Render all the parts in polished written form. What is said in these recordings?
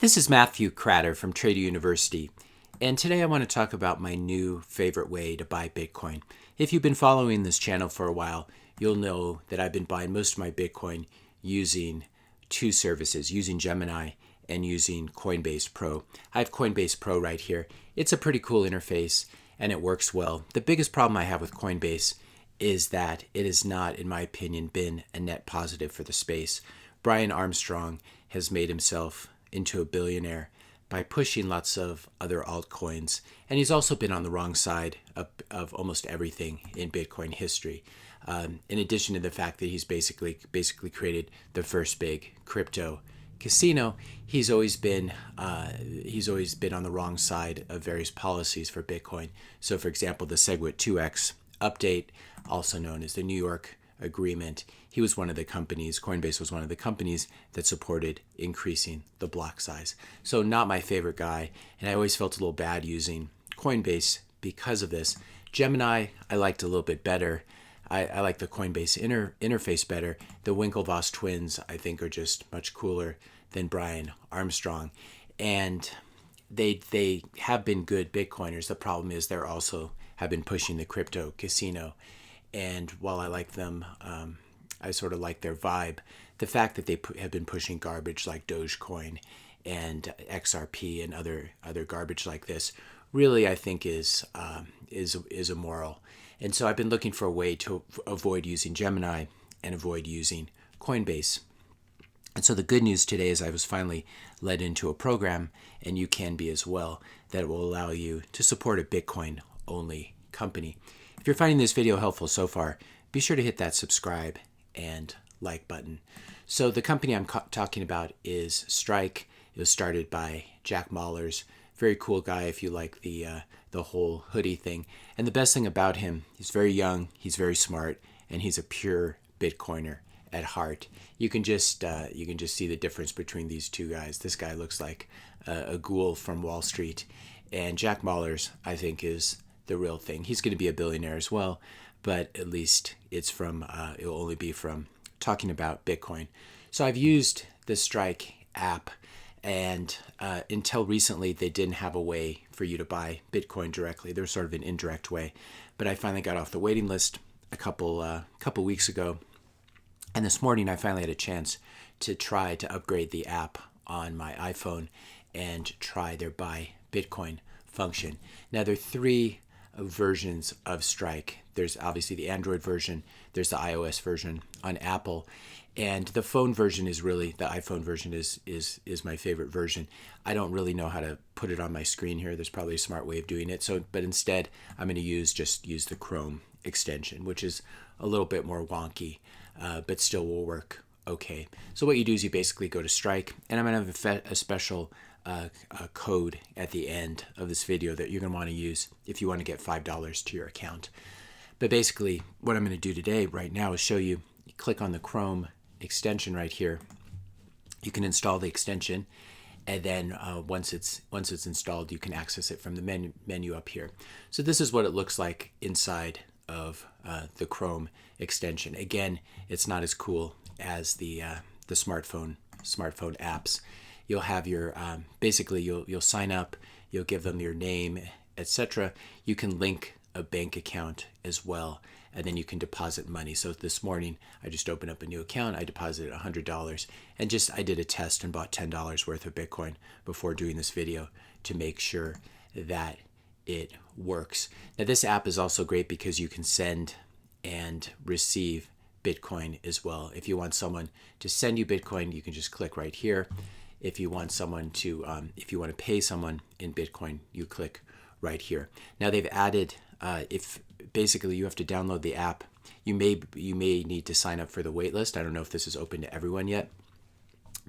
This is Matthew Cratter from Trader University, and today I want to talk about my new favorite way to buy Bitcoin. If you've been following this channel for a while, you'll know that I've been buying most of my Bitcoin using two services, using Gemini and using Coinbase Pro. I have Coinbase Pro right here. It's a pretty cool interface and it works well. The biggest problem I have with Coinbase is that it has not, in my opinion, been a net positive for the space. Brian Armstrong has made himself into a billionaire by pushing lots of other altcoins. And he's also been on the wrong side of almost everything in Bitcoin history. In addition to the fact that he's basically created the first big crypto casino, he's always been on the wrong side of various policies for Bitcoin. So, for example, the SegWit 2x update, also known as the New York Agreement, he was one of the companies, Coinbase was one of the companies that supported increasing the block size. So not my favorite guy, and I always felt a little bad using Coinbase because of this. Gemini, I liked a little bit better. I like the Coinbase interface better. The Winklevoss twins, I think, are just much cooler than Brian Armstrong. And they have been good Bitcoiners. The problem is they're also have been pushing the crypto casino. And while I like them, I sort of like their vibe. The fact that they have been pushing garbage like Dogecoin and XRP and other garbage like this really, I think, is immoral. And so I've been looking for a way to avoid using Gemini and avoid using Coinbase. And so the good news today is I was finally led into a program, and you can be as well, that will allow you to support a Bitcoin-only company. If you're finding this video helpful so far, be sure to hit that subscribe and like button. So the company I'm talking about is Strike. It was started by Jack Mallers. Very cool guy if you like the whole hoodie thing. And the best thing about him, he's very young, he's very smart, and he's a pure Bitcoiner at heart. You can just see the difference between these two guys. This guy looks like a ghoul from Wall Street, and Jack Mallers, I think, is the real thing. He's going to be a billionaire as well, but at least it'll only be from talking about Bitcoin. So I've used the Strike app, and until recently they didn't have a way for you to buy Bitcoin directly. There was sort of an indirect way, but I finally got off the waiting list a couple weeks ago, and this morning I finally had a chance to try to upgrade the app on my iPhone and try their buy Bitcoin function. Now there are three versions of Strike. There's obviously the Android version, there's the iOS version on Apple, and the phone version is really, the iPhone version is my favorite version. I don't really know how to put it on my screen here. There's probably a smart way of doing it. But instead I'm going to use the Chrome extension, which is a little bit more wonky, but still will work okay. So what you do is you basically go to Strike, and I'm going to have a special a code at the end of this video that you're going to want to use if you want to get $5 to your account. But basically what I'm going to do today right now is show you click on the Chrome extension right here. You can install the extension, and then once it's installed, you can access it from the menu up here. So this is what it looks like inside of the Chrome extension. Again, it's not as cool as the smartphone apps. You'll have your basically you'll sign up, you'll give them your name, etc. You can link a bank account as well, and then you can deposit money. So this morning I just opened up a new account. I deposited $100, and I did a test and bought $10 worth of Bitcoin before doing this video to make sure that it works. Now this app is also great because you can send and receive Bitcoin as well. If you want someone to send you Bitcoin, you can just click right here. If you want if you want to pay someone in Bitcoin, you click right here. Now they've added, if basically you have to download the app, you may need to sign up for the waitlist. I don't know if this is open to everyone yet,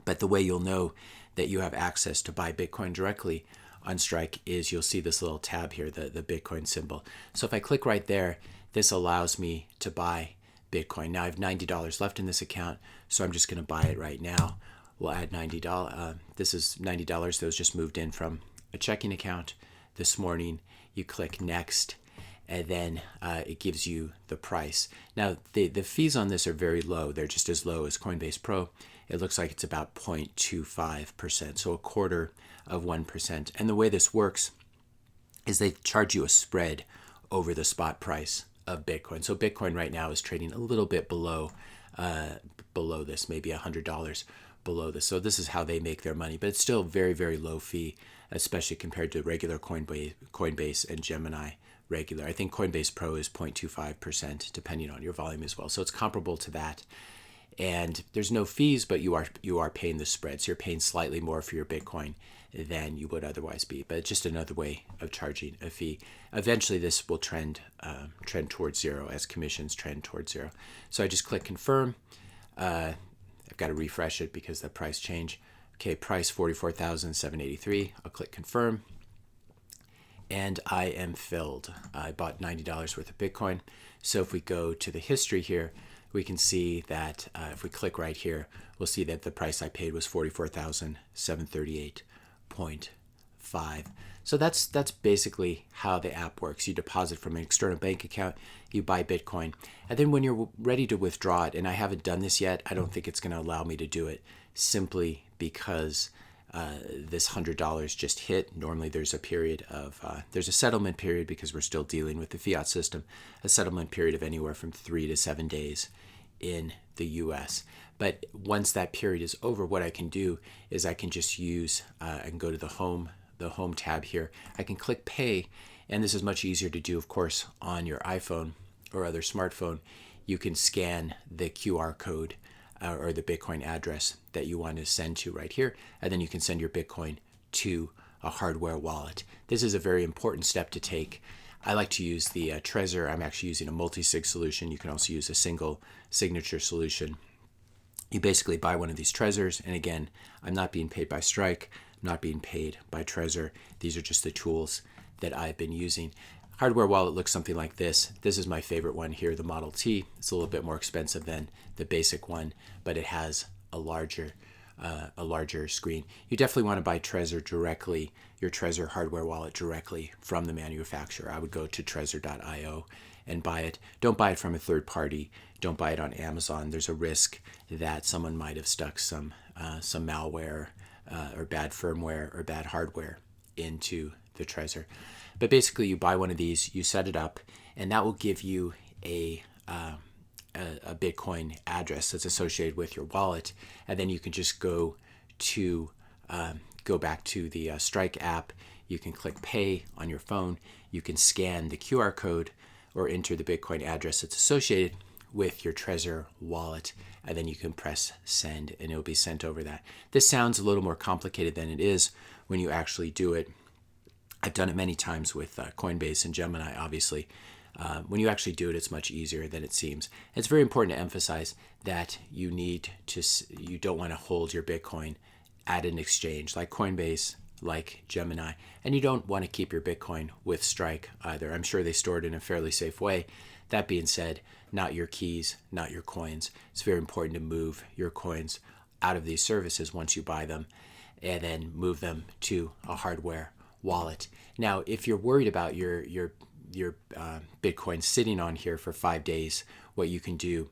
but the way you'll know that you have access to buy Bitcoin directly on Strike is you'll see this little tab here, the Bitcoin symbol. So if I click right there, this allows me to buy Bitcoin. Now I have $90 left in this account, so I'm just going to buy it right now. We'll add $90. This is $90 that was just moved in from a checking account this morning. You click next, and then it gives you the price. Now the fees on this are very low. They're just as low as Coinbase Pro. it looks like it's about 0.25%, so a quarter of 1%. And the way this works is they charge you a spread over the spot price of Bitcoin. So Bitcoin right now is trading a little bit below this, maybe $100 below this. So this is how they make their money, but it's still very, very low fee, especially compared to regular Coinbase and Gemini regular. I think Coinbase Pro is 0.25%, depending on your volume as well. So it's comparable to that. And there's no fees, but you are paying the spread. So you're paying slightly more for your Bitcoin than you would otherwise be. But it's just another way of charging a fee. Eventually, this will trend towards zero as commissions trend towards zero. So I just click confirm. I've got to refresh it because the price changed. Okay, price 44,783. I'll click confirm. And I am filled. I bought $90 worth of Bitcoin. So if we go to the history here, we can see that if we click right here, we'll see that the price I paid was 44,738.5. So that's basically how the app works. You deposit from an external bank account, you buy Bitcoin, and then when you're ready to withdraw it, and I haven't done this yet, I don't think it's going to allow me to do it simply because this $100 just hit. Normally there's a period of, there's a settlement period because we're still dealing with the fiat system, a settlement period of anywhere from 3 to 7 days in the US. But once that period is over, what I can do is I can just use, I can go to the home tab here. I can click pay, and this is much easier to do, of course, on your iPhone or other smartphone. You can scan the QR code or the Bitcoin address that you want to send to right here, and then you can send your Bitcoin to a hardware wallet. This is a very important step to take. I like to use the Trezor. I'm actually using a multi-sig solution. You can also use a single signature solution. You basically buy one of these Trezors, and again, I'm not being paid by Strike, I'm not being paid by Trezor. These are just the tools that I've been using. Hardware wallet looks something like this. This is my favorite one here, the Model T. It's a little bit more expensive than the basic one, but it has a larger screen. You definitely want to buy Trezor directly, your Trezor hardware wallet directly from the manufacturer. I would go to trezor.io and buy it. Don't buy it from a third party. Don't buy it on Amazon. There's a risk that someone might have stuck some malware or bad firmware or bad hardware into the Trezor. But basically, you buy one of these, you set it up, and that will give you a Bitcoin address that's associated with your wallet, and then you can just go back to the Strike app. You can click pay on your phone. You can scan the QR code or enter the Bitcoin address that's associated with your Trezor wallet, and then you can press send, and it'll be sent over that. This sounds a little more complicated than it is when you actually do it. I've done it many times with Coinbase and Gemini, obviously. When you actually do it, it's much easier than it seems. It's very important to emphasize that you don't want to hold your Bitcoin at an exchange like Coinbase, like Gemini, and you don't want to keep your Bitcoin with Strike either. I'm sure they store it in a fairly safe way. That being said, not your keys, not your coins. It's very important to move your coins out of these services once you buy them, and then move them to a hardware wallet. Now, if you're worried about your Bitcoin sitting on here for 5 days, what you can do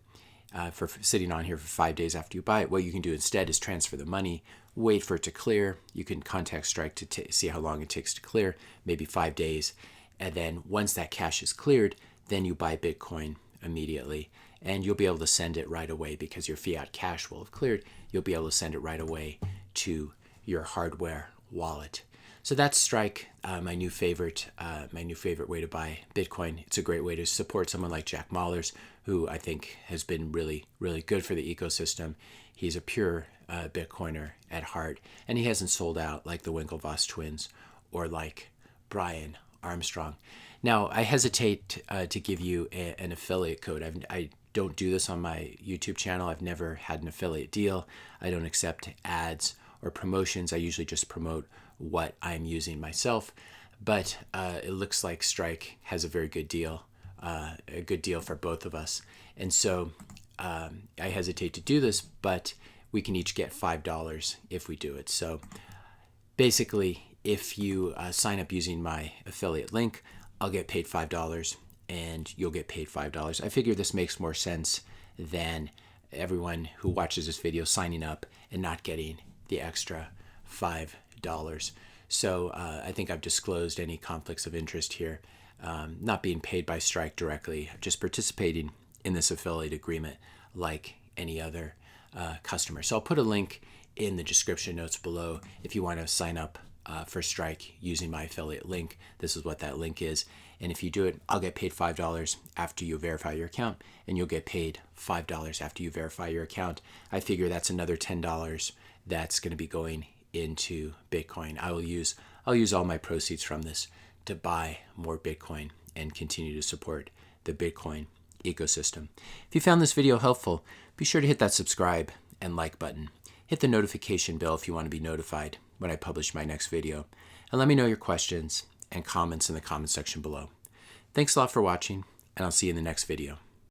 for sitting on here for 5 days after you buy it, what you can do instead is transfer the money, wait for it to clear. You can contact Strike to see how long it takes to clear, maybe 5 days. And then once that cash is cleared, then you buy Bitcoin immediately. And you'll be able to send it right away because your fiat cash will have cleared. You'll be able to send it right away to your hardware wallet. So that's Strike, my new favorite way to buy Bitcoin. It's a great way to support someone like Jack Mallers, who I think has been really, really good for the ecosystem. He's a pure Bitcoiner at heart, and he hasn't sold out like the Winklevoss twins or like Brian Armstrong. Now, I hesitate to give you an affiliate code. I don't do this on my YouTube channel. I've never had an affiliate deal. I don't accept ads or promotions. I usually just promote what I'm using myself, but it looks like Strike has a very good deal, for both of us. And so I hesitate to do this, but we can each get $5 if we do it. So basically, if you sign up using my affiliate link, I'll get paid $5 and you'll get paid $5. I figure this makes more sense than everyone who watches this video signing up and not getting the extra $5. So I think I've disclosed any conflicts of interest here. Not being paid by Strike directly, just participating in this affiliate agreement like any other customer. So I'll put a link in the description notes below if you want to sign up for Strike using my affiliate link. This is what that link is. And if you do it, I'll get paid $5 after you verify your account, and you'll get paid $5 after you verify your account. I figure that's another $10 that's going to be going into Bitcoin. I'll use all my proceeds from this to buy more Bitcoin and continue to support the Bitcoin ecosystem. If you found this video helpful, be sure to hit that subscribe and like button. Hit the notification bell if you want to be notified when I publish my next video. And let me know your questions and comments in the comment section below. Thanks a lot for watching, and I'll see you in the next video.